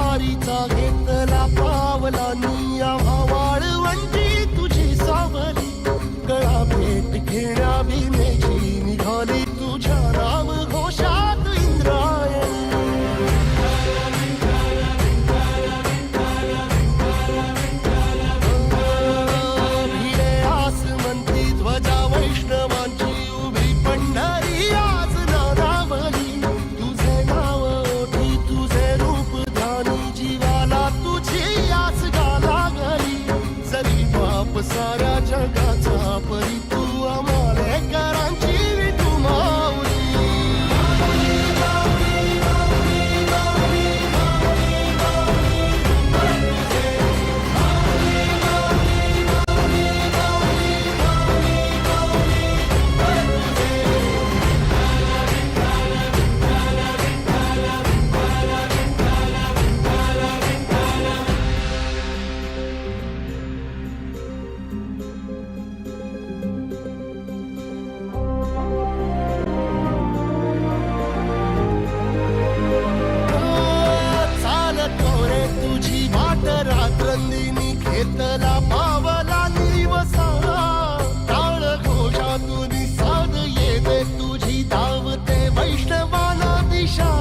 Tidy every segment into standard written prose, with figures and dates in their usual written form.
वारीचा घेतला पावलांनी आम्हा वाळवंटी तुझी सावली गळा भेट घेण्या भीमेची निघाली तुझ्या नाम घोषात इंद्रायणी भिडे आसमंती ध्वजा वैष्णवांची उभी पंढरी आज नादावली तुझे नाव ओठी तुझे रूप ध्यानी जीवाला तुझी आस गा लागली जरी बाप साऱ्या जगाचा परी तू आमालेकरांची विठू माऊली रात्रंदिनी घेतला पावला निवसा टाळ घोषातून साध येते तुझी धावते वैष्णवाला दिशा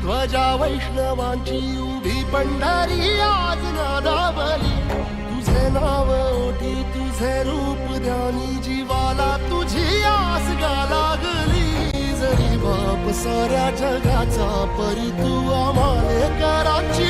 ध्वजा वैष्णवांची उभी पंढरी आज नादावली तुझे नाव ओठी तुझे रूप ध्यानी जीवाला तुझी आस गा लागली जरी बाप साऱ्या जगाचा परी तू आम्हालेकरांची